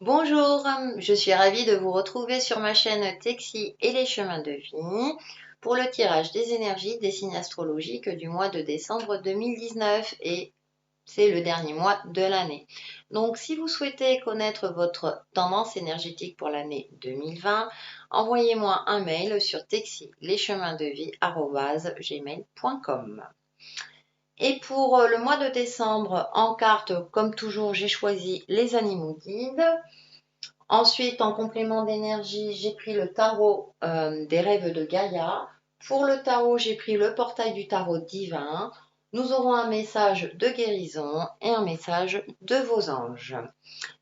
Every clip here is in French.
Bonjour, je suis ravie de vous retrouver sur ma chaîne Texi et les chemins de vie pour le tirage des énergies des signes astrologiques du mois de décembre 2019 et c'est le dernier mois de l'année. Donc si vous souhaitez connaître votre tendance énergétique pour l'année 2020, envoyez-moi un mail sur texilescheminsdevie@gmail.com. Et pour le mois de décembre, en carte, comme toujours, j'ai choisi les animaux guides. Ensuite, en complément d'énergie, j'ai pris le tarot des rêves de Gaïa. Pour le tarot, j'ai pris le portail du tarot divin. Nous aurons un message de guérison et un message de vos anges.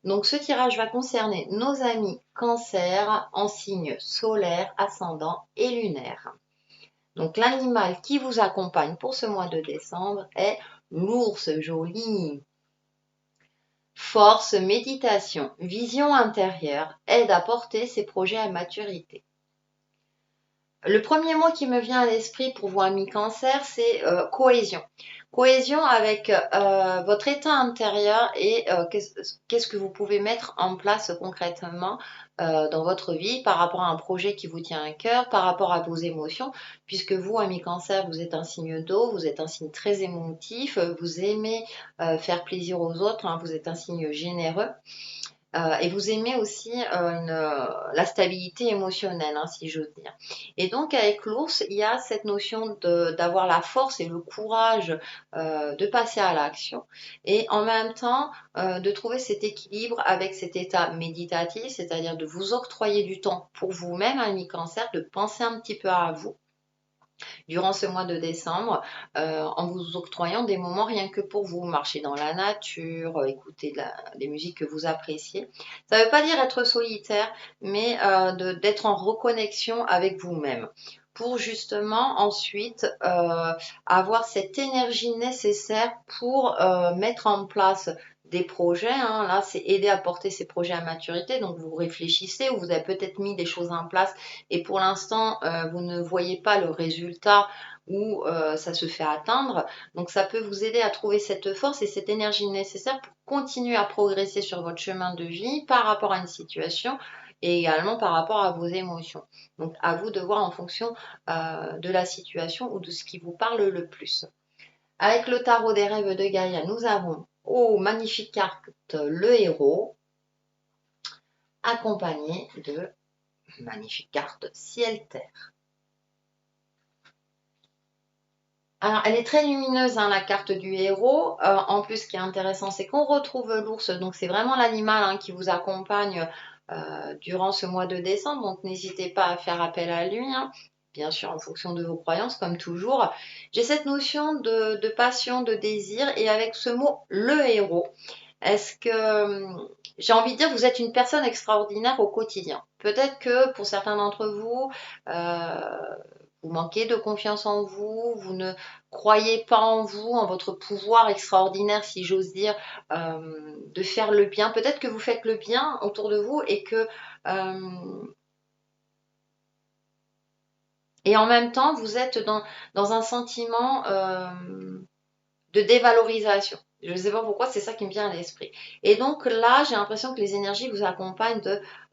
Donc ce tirage va concerner nos amis Cancer en signe solaire, ascendant et lunaire. Donc l'animal qui vous accompagne pour ce mois de décembre est l'ours joli. Force, méditation, vision intérieure aide à porter ses projets à maturité. Le premier mot qui me vient à l'esprit pour vous, amis Cancer, c'est cohésion. Cohésion avec votre état intérieur et qu'est-ce que vous pouvez mettre en place concrètement dans votre vie par rapport à un projet qui vous tient à cœur, par rapport à vos émotions, puisque vous, amis Cancer, vous êtes un signe d'eau, vous êtes un signe très émotif, vous aimez faire plaisir aux autres, hein, vous êtes un signe généreux. Et vous aimez aussi la stabilité émotionnelle, hein, si j'ose dire. Et donc avec l'ours, il y a cette notion d'avoir la force et le courage de passer à l'action et en même temps de trouver cet équilibre avec cet état méditatif, c'est-à-dire de vous octroyer du temps pour vous-même, un mi-cancer, de penser un petit peu à vous durant ce mois de décembre en vous octroyant des moments rien que pour vous, marcher dans la nature, écouter des musiques que vous appréciez. Ça ne veut pas dire être solitaire, mais d'être en reconnexion avec vous-même pour justement ensuite avoir cette énergie nécessaire pour mettre en place des projets. Hein. Là, c'est aider à porter ces projets à maturité. Donc, vous réfléchissez ou vous avez peut-être mis des choses en place et pour l'instant, vous ne voyez pas le résultat ou ça se fait atteindre. Donc, ça peut vous aider à trouver cette force et cette énergie nécessaire pour continuer à progresser sur votre chemin de vie par rapport à une situation et également par rapport à vos émotions. Donc, à vous de voir en fonction de la situation ou de ce qui vous parle le plus. Avec le tarot des rêves de Gaïa, nous avons, oh, magnifique carte, le héros, accompagné de magnifique carte ciel-terre. Alors, elle est très lumineuse, hein, la carte du héros. En plus, ce qui est intéressant, c'est qu'on retrouve l'ours. Donc, c'est vraiment l'animal hein, qui vous accompagne durant ce mois de décembre. Donc, n'hésitez pas à faire appel à lui. Hein. Bien sûr, en fonction de vos croyances, comme toujours. J'ai cette notion de passion, de désir. Et avec ce mot, le héros, est-ce que j'ai envie de dire, vous êtes une personne extraordinaire au quotidien. Peut-être que pour certains d'entre vous, vous manquez de confiance en vous, vous ne croyez pas en vous, en votre pouvoir extraordinaire, si j'ose dire, de faire le bien. Peut-être que vous faites le bien autour de vous et en même temps, vous êtes dans un sentiment de dévalorisation. Je ne sais pas pourquoi, c'est ça qui me vient à l'esprit. Et donc là, j'ai l'impression que les énergies vous accompagnent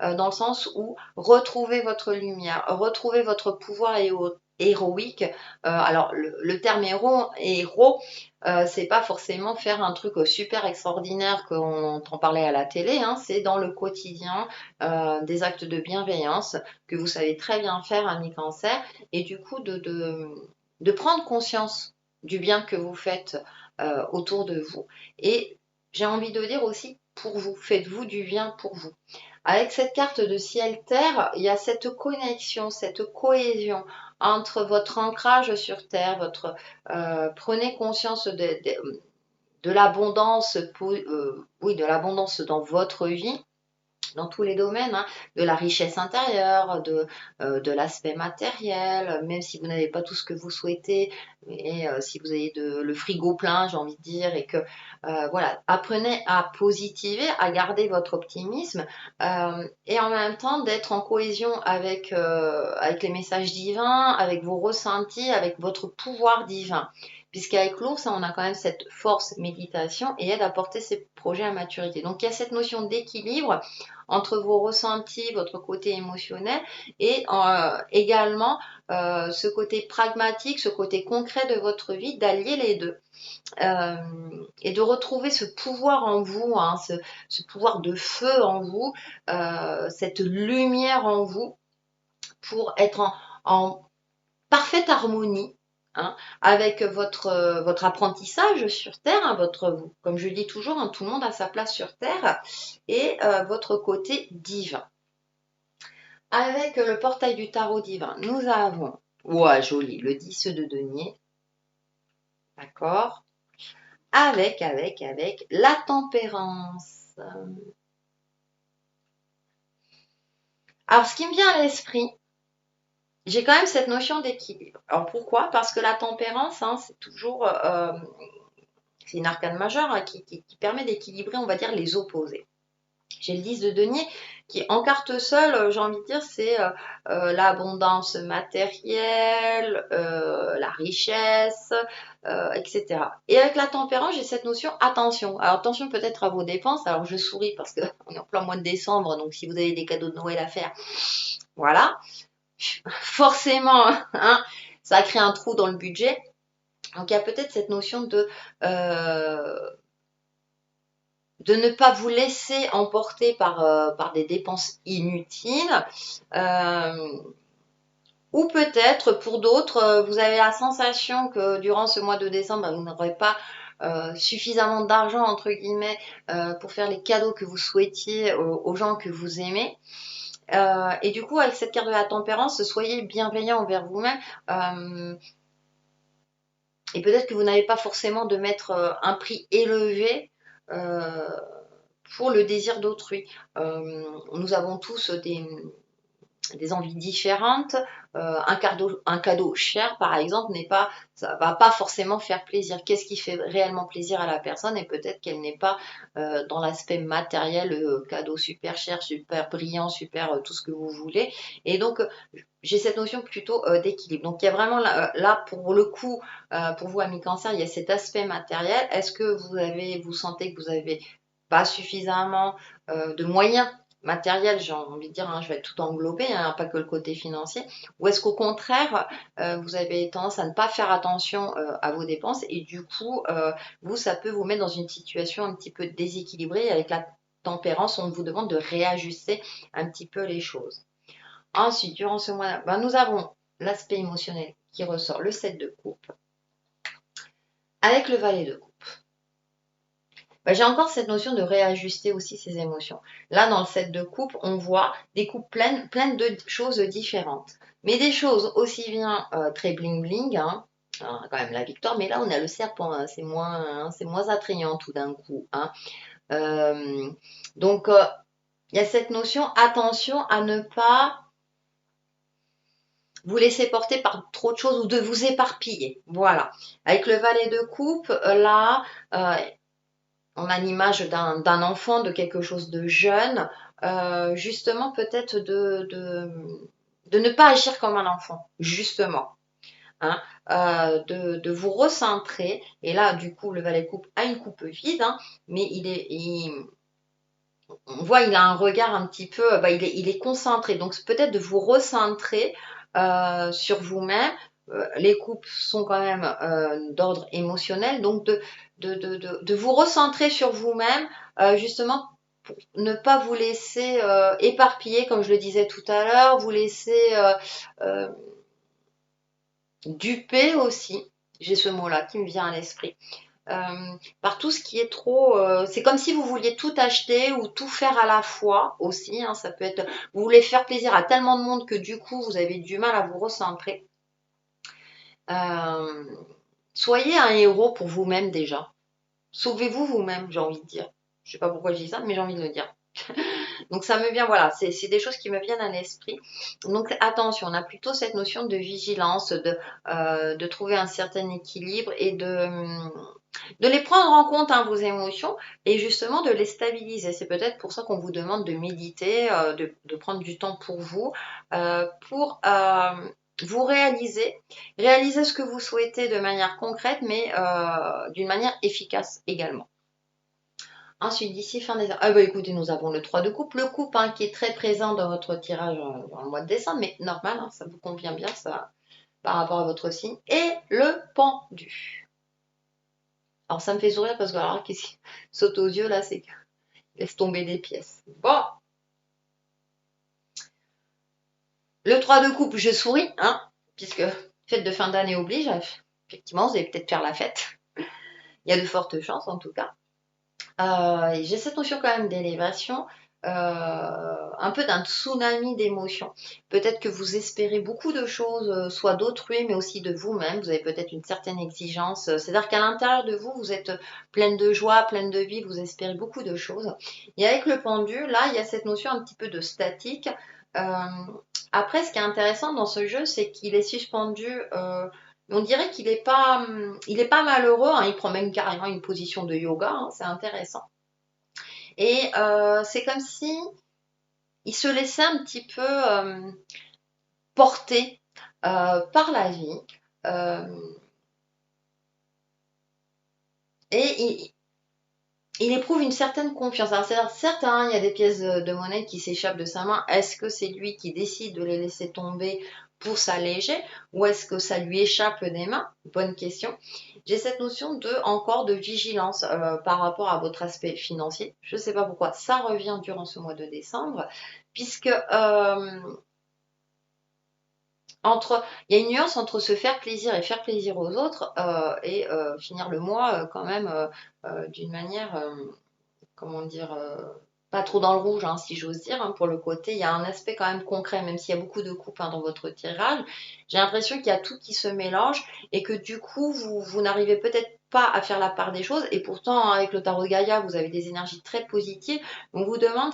dans le sens où retrouvez votre lumière, retrouvez votre pouvoir héroïque. Alors, le terme héros, c'est pas forcément faire un truc super extraordinaire qu'on entend parler à la télé, hein, c'est dans le quotidien des actes de bienveillance que vous savez très bien faire, ami cancer, et du coup de prendre conscience du bien que vous faites autour de vous. Et j'ai envie de dire aussi pour vous, faites-vous du bien pour vous. Avec cette carte de ciel-terre, il y a cette connexion, cette cohésion entre votre ancrage sur terre, prenez conscience de l'abondance, oui, de l'abondance dans votre vie dans tous les domaines, hein, de la richesse intérieure, de l'aspect matériel, même si vous n'avez pas tout ce que vous souhaitez, mais si vous avez le frigo plein, j'ai envie de dire, et que voilà, apprenez à positiver, à garder votre optimisme, et en même temps d'être en cohésion avec les messages divins, avec vos ressentis, avec votre pouvoir divin. puisqu'avec l'ours, on a quand même cette force méditation et aide à porter ses projets à maturité. Donc il y a cette notion d'équilibre entre vos ressentis, votre côté émotionnel et également ce côté pragmatique, ce côté concret de votre vie, d'allier les deux. Et de retrouver ce pouvoir en vous, hein, ce pouvoir de feu en vous, cette lumière en vous pour être en parfaite harmonie, hein, avec votre apprentissage sur Terre, hein, comme je dis toujours, hein, tout le monde a sa place sur Terre, et votre côté divin. Avec le portail du tarot divin, nous avons, ouais, joli, le 10 de denier, d'accord, avec la tempérance. Alors, ce qui me vient à l'esprit, j'ai quand même cette notion d'équilibre. Alors, pourquoi? Parce que la tempérance, hein, c'est toujours, c'est une arcane majeure, hein, qui permet d'équilibrer, on va dire, les opposés. J'ai le 10 de denier qui, en carte seule, j'ai envie de dire, c'est l'abondance matérielle, la richesse, etc. Et avec la tempérance, j'ai cette notion attention. Alors attention peut-être à vos dépenses. Alors je souris parce qu'on est en plein mois de décembre, donc si vous avez des cadeaux de Noël à faire, voilà. Forcément, hein, ça crée un trou dans le budget. Donc il y a peut-être cette notion de ne pas vous laisser emporter par des dépenses inutiles. Ou peut-être pour d'autres, vous avez la sensation que durant ce mois de décembre, vous n'aurez pas suffisamment d'argent, entre guillemets, pour faire les cadeaux que vous souhaitiez aux gens que vous aimez. Et du coup, avec cette carte de la tempérance, soyez bienveillant envers vous-même. Et peut-être que vous n'avez pas forcément de mettre un prix élevé pour le désir d'autrui. Nous avons tous des envies différentes. Un cadeau cher, par exemple, ça va pas forcément faire plaisir. Qu'est-ce qui fait réellement plaisir à la personne? Et peut-être qu'elle n'est pas dans l'aspect matériel, cadeau super cher, super brillant, super tout ce que vous voulez. Et donc, j'ai cette notion plutôt d'équilibre. Donc, il y a vraiment là, pour le coup, pour vous, amis cancer, il y a cet aspect matériel. Est-ce que vous sentez que vous avez pas suffisamment de moyens matériel, j'ai envie de dire, hein, je vais tout englober, hein, pas que le côté financier, ou est-ce qu'au contraire, vous avez tendance à ne pas faire attention à vos dépenses et du coup, ça peut vous mettre dans une situation un petit peu déséquilibrée. Avec la tempérance, on vous demande de réajuster un petit peu les choses. Ensuite, durant ce mois, nous avons l'aspect émotionnel qui ressort, le 7 de coupe, avec le valet de coupe. J'ai encore cette notion de réajuster aussi ses émotions. Là, dans le set de coupe, on voit des coupes pleines de choses différentes. Mais des choses aussi bien très bling bling, hein, quand même la victoire, mais là on a le serpent, hein, c'est moins attrayant tout d'un coup. Hein. Donc, il y a cette notion, attention à ne pas vous laisser porter par trop de choses ou de vous éparpiller. Voilà. Avec le valet de coupe, là, on a l'image d'un enfant, de quelque chose de jeune, justement peut-être de ne pas agir comme un enfant, justement. Hein, de vous recentrer. Et là, du coup, le valet coupe a une coupe vide, hein, mais on voit, il a un regard un petit peu, il est concentré. Donc, c'est peut-être de vous recentrer sur vous-même. Les coupes sont quand même d'ordre émotionnel, donc de vous recentrer sur vous-même, justement pour ne pas vous laisser éparpiller, comme je le disais tout à l'heure, vous laisser duper aussi. J'ai ce mot-là qui me vient à l'esprit. Par tout ce qui est trop, c'est comme si vous vouliez tout acheter ou tout faire à la fois aussi, hein, ça peut être, vous voulez faire plaisir à tellement de monde que du coup vous avez du mal à vous recentrer. Soyez un héros pour vous-même déjà. Sauvez-vous vous-même, j'ai envie de dire. Je sais pas pourquoi je dis ça, mais j'ai envie de le dire. Donc ça me vient, voilà, c'est des choses qui me viennent à l'esprit. Donc attention, on a plutôt cette notion de vigilance, de trouver un certain équilibre et de les prendre en compte, hein, vos émotions, et justement de les stabiliser. C'est peut-être pour ça qu'on vous demande de méditer, de prendre du temps pour vous, pour vous réalisez ce que vous souhaitez de manière concrète, mais d'une manière efficace également. Ensuite, d'ici fin décembre, ah bah écoutez, nous avons le 3 de coupe, le coupe hein, qui est très présent dans votre tirage dans le mois de décembre, mais normal, hein, ça vous convient bien ça par rapport à votre signe, et le pendu. Alors ça me fait sourire parce que alors, qu'est-ce qui saute aux yeux là, c'est que laisse tomber des pièces. Bon, le 3 de coupe, je souris, hein, puisque fête de fin d'année oblige, effectivement, vous allez peut-être faire la fête. Il y a de fortes chances en tout cas. J'ai cette notion quand même d'élévation, un peu d'un tsunami d'émotions. Peut-être que vous espérez beaucoup de choses, soit d'autrui, mais aussi de vous-même. Vous avez peut-être une certaine exigence. C'est-à-dire qu'à l'intérieur de vous, vous êtes pleine de joie, pleine de vie, vous espérez beaucoup de choses. Et avec le pendu, là, il y a cette notion un petit peu de statique. Euh, Après, ce qui est intéressant dans ce jeu, c'est qu'il est suspendu. On dirait il est pas malheureux, hein, il prend même carrément une position de yoga, hein, c'est intéressant. Et c'est comme si il se laissait un petit peu porter par la vie. Euh, et il éprouve une certaine confiance. Alors, certes, hein, il y a des pièces de monnaie qui s'échappent de sa main. Est-ce que c'est lui qui décide de les laisser tomber pour s'alléger ou est-ce que ça lui échappe des mains? Bonne question. J'ai cette notion encore de vigilance par rapport à votre aspect financier. Je ne sais pas pourquoi ça revient durant ce mois de décembre, puisque il y a une nuance entre se faire plaisir et faire plaisir aux autres et finir le mois quand même d'une manière, comment dire, pas trop dans le rouge, hein, si j'ose dire. Hein, pour le côté, il y a un aspect quand même concret, même s'il y a beaucoup de coupes hein, dans votre tirage. J'ai l'impression qu'il y a tout qui se mélange et que du coup, vous n'arrivez peut-être pas à faire la part des choses. Et pourtant, avec le tarot de Gaïa, vous avez des énergies très positives. On vous demande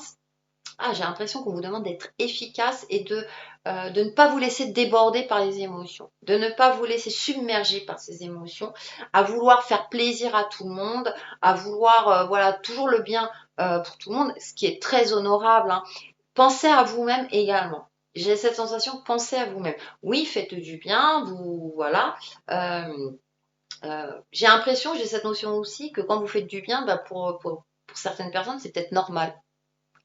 j'ai l'impression qu'on vous demande d'être efficace et de ne pas vous laisser déborder par les émotions, de ne pas vous laisser submerger par ces émotions, à vouloir faire plaisir à tout le monde, à vouloir voilà toujours le bien pour tout le monde, ce qui est très honorable. Hein. Pensez à vous-même également. J'ai cette sensation, pensez à vous-même. Oui, faites du bien, vous voilà. J'ai l'impression, j'ai cette notion aussi que quand vous faites du bien, bah, pour certaines personnes, c'est peut-être normal.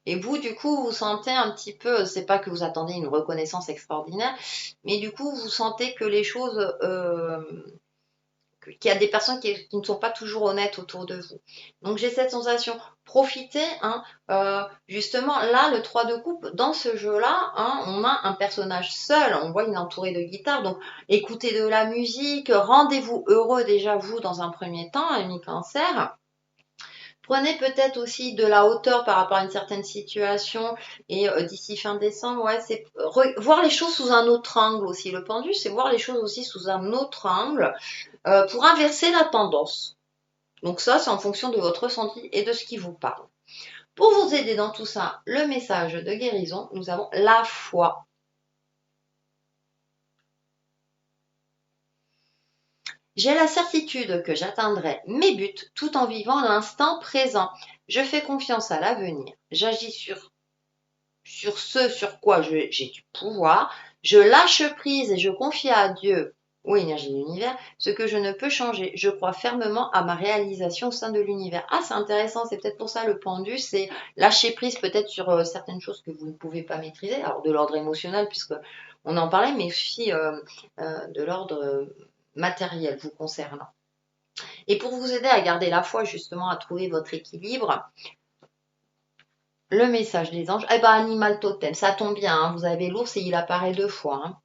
Et vous, du coup, vous sentez un petit peu, c'est pas que vous attendez une reconnaissance extraordinaire, mais du coup, vous sentez que les choses, qu'il y a des personnes qui ne sont pas toujours honnêtes autour de vous. Donc j'ai cette sensation, profitez, hein, justement, là, le 3 de coupe, dans ce jeu-là, hein, on a un personnage seul, on voit une entourée de guitares, donc écoutez de la musique, rendez-vous heureux déjà, vous, dans un premier temps, ami Cancer. Prenez peut-être aussi de la hauteur par rapport à une certaine situation et d'ici fin décembre, ouais, c'est voir les choses sous un autre angle aussi. Le pendu, c'est voir les choses aussi sous un autre angle pour inverser la tendance. Donc ça, c'est en fonction de votre ressenti et de ce qui vous parle. Pour vous aider dans tout ça, le message de guérison, nous avons la foi. J'ai la certitude que j'atteindrai mes buts tout en vivant l'instant présent. Je fais confiance à l'avenir. J'agis sur ce sur quoi j'ai du pouvoir. Je lâche prise et je confie à Dieu ou énergie de l'univers ce que je ne peux changer. Je crois fermement à ma réalisation au sein de l'univers. Ah, c'est intéressant, c'est peut-être pour ça le pendu, c'est lâcher prise peut-être sur certaines choses que vous ne pouvez pas maîtriser, alors de l'ordre émotionnel puisque on en parlait, mais aussi de l'ordre matériel vous concernant. Et pour vous aider à garder la foi, justement, à trouver votre équilibre, le message des anges, eh ben, animal totem, ça tombe bien, hein, vous avez l'ours et il apparaît 2 fois. Hein.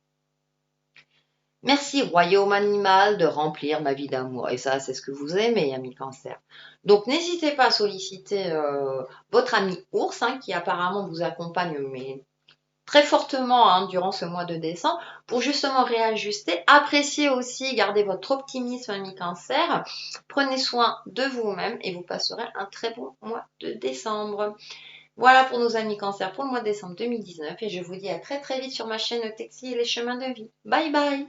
Merci, royaume animal, de remplir ma vie d'amour. Et ça, c'est ce que vous aimez, ami Cancer. Donc, n'hésitez pas à solliciter votre ami ours, hein, qui apparemment vous accompagne, mais très fortement hein, durant ce mois de décembre, pour justement réajuster. Appréciez aussi, gardez votre optimisme, ami Cancer. Prenez soin de vous-même et vous passerez un très bon mois de décembre. Voilà pour nos amis Cancer pour le mois de décembre 2019 et je vous dis à très très vite sur ma chaîne Textile et les chemins de vie. Bye bye!